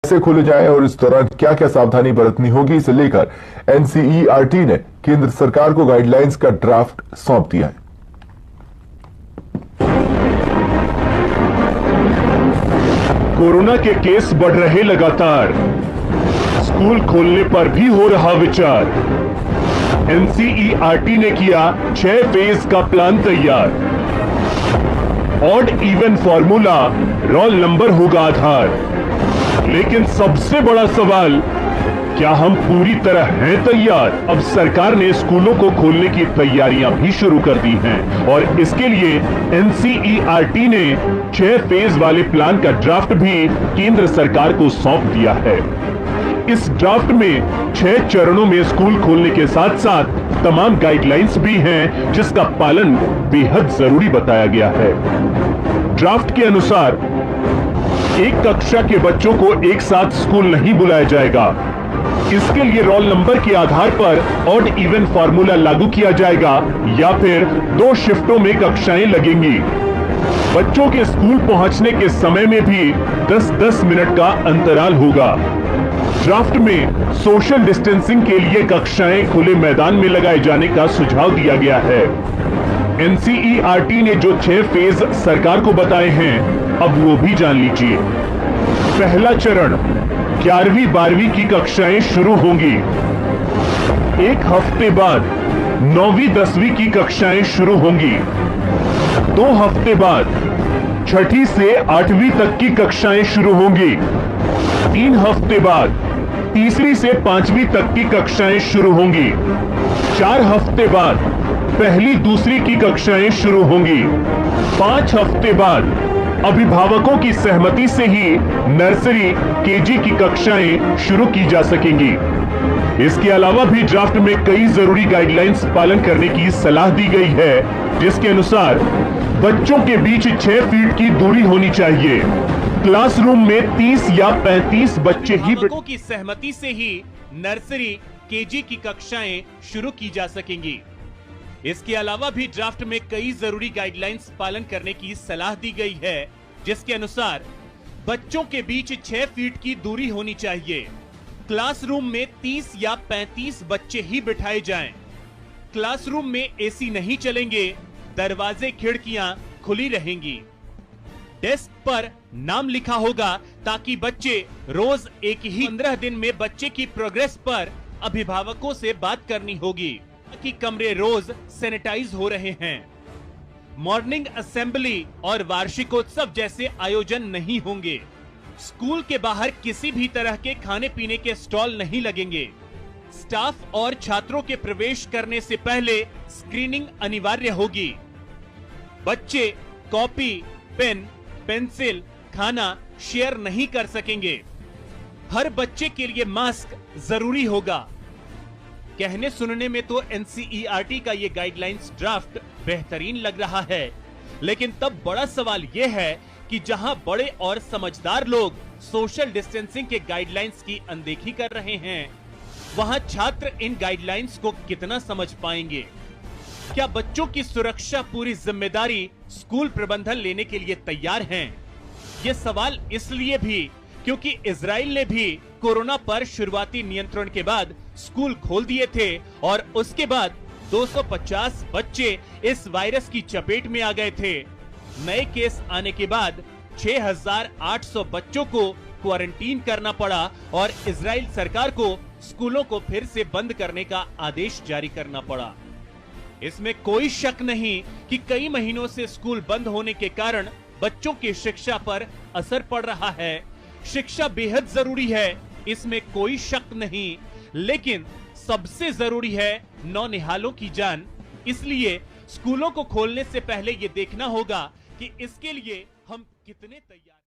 कैसे खोले जाएं और इस दौरान क्या क्या सावधानी बरतनी होगी, इसे लेकर एनसीईआरटी ने केंद्र सरकार को गाइडलाइंस का ड्राफ्ट सौंप दिया है। कोरोना के केस बढ़ रहे लगातार, स्कूल खोलने पर भी हो रहा विचार। एनसीईआरटी ने किया 6 फेज का प्लान तैयार। Odd even formula, roll number होगा आधार। लेकिन सबसे बड़ा सवाल, क्या हम पूरी तरह हैं तैयार? अब सरकार ने स्कूलों को खोलने की तैयारियां भी शुरू कर दी हैं और इसके लिए एनसीईआरटी ने 6 फेज वाले प्लान का ड्राफ्ट भी केंद्र सरकार को सौंप दिया है। इस ड्राफ्ट में 6 चरणों में स्कूल खोलने के साथ साथ तमाम गाइडलाइंस भी हैं, जिसका पालन बेहद जरूरी बताया गया है। ड्राफ्ट के अनुसार एक कक्षा के बच्चों को एक साथ स्कूल नहीं बुलाया जाएगा। इसके लिए रोल नंबर के आधार पर ऑड इवन फॉर्मूला लागू किया जाएगा या फिर 2 शिफ्टों में कक्षाएं लगेंगी। बच्चों के स्कूल पहुंचने के समय में भी 10-10 मिनट का अंतराल होगा। ड्राफ्ट में सोशल डिस्टेंसिंग के लिए कक्षाएं खुले मैदान में लगाए जाने का सुझाव दिया गया है। एनसीईआरटी ने जो 6 फेज सरकार को बताए हैं, अब वो भी जान लीजिए। पहला चरण, 11वीं 12वीं की कक्षाएं शुरू होंगी। एक हफ्ते बाद 9वीं 10वीं की कक्षाएं शुरू होंगी। 2 हफ्ते बाद 6ठी से 8वीं तक की कक्षाएं शुरू होंगी। 3 हफ्ते बाद 3री से 5वीं तक की कक्षाएं शुरू होंगी। 4 हफ्ते बाद 1ली 2री की कक्षाएं शुरू होंगी। 5 हफ्ते बाद अभिभावकों की सहमति से ही नर्सरी केजी की कक्षाएं शुरू की जा सकेंगी। इसके अलावा भी ड्राफ्ट में कई जरूरी गाइडलाइंस पालन करने की सलाह दी गई है, जिसके अनुसार बच्चों के बीच 6 फीट की दूरी होनी चाहिए। क्लासरूम में 30 या 35 बच्चे ही अभिभावकों की सहमति से ही नर्सरी केजी की कक्षाएं शुरू की जा सकेंगी। इसके अलावा भी ड्राफ्ट में कई जरूरी गाइडलाइंस पालन करने की सलाह दी गई है, जिसके अनुसार बच्चों के बीच 6 फीट की दूरी होनी चाहिए। क्लासरूम में 30 या 35 बच्चे ही बिठाए जाएं। क्लासरूम में एसी नहीं चलेंगे, दरवाजे खिड़कियां खुली रहेंगी। डेस्क पर नाम लिखा होगा ताकि बच्चे रोज एक ही 15 दिन में बच्चे की प्रोग्रेस पर अभिभावकों से बात करनी होगी कि कमरे रोज सैनिटाइज हो रहे हैं। मॉर्निंग असेंबली और वार्षिकोत्सव जैसे आयोजन नहीं होंगे। स्कूल के बाहर किसी भी तरह के खाने पीने के स्टॉल नहीं लगेंगे। स्टाफ और छात्रों के प्रवेश करने से पहले स्क्रीनिंग अनिवार्य होगी। बच्चे कॉपी, पेन, पेंसिल, खाना शेयर नहीं कर सकेंगे। हर बच्चे के लिए मास्क जरूरी होगा। कहने सुनने में तो एनसीईआरटी का ये गाइडलाइंस ड्राफ्ट बेहतरीन लग रहा है, लेकिन तब बड़ा सवाल यह है कि जहां बड़े और समझदार लोग सोशल डिस्टेंसिंग के गाइडलाइंस की अनदेखी कर रहे हैं, वहां छात्र इन गाइडलाइंस को कितना समझ पाएंगे? क्या बच्चों की सुरक्षा पूरी जिम्मेदारी स्कूल प्रबंधन लेने के लिए तैयार हैं? ये सवाल इसलिए भी क्योंकि इजराइल ने भी कोरोना पर शुरुआती नियंत्रण के बाद स्कूल खोल दिए थे और उसके बाद 250 बच्चे इस वायरस की चपेट में आ गए थे। नए केस आने के बाद 6,800 बच्चों को क्वारंटीन करना पड़ा और इजराइल सरकार को स्कूलों को फिर से बंद करने का आदेश जारी करना पड़ा। इसमें कोई शक नहीं कि कई महीनों से स्कूल बंद होने के कारण बच्चों की शिक्षा पर असर पड़ रहा है। शिक्षा बेहद जरूरी है, इसमें कोई शक नहीं, लेकिन सबसे जरूरी है नौनिहालों की जान। इसलिए स्कूलों को खोलने से पहले ये देखना होगा कि इसके लिए हम कितने तैयार हैं।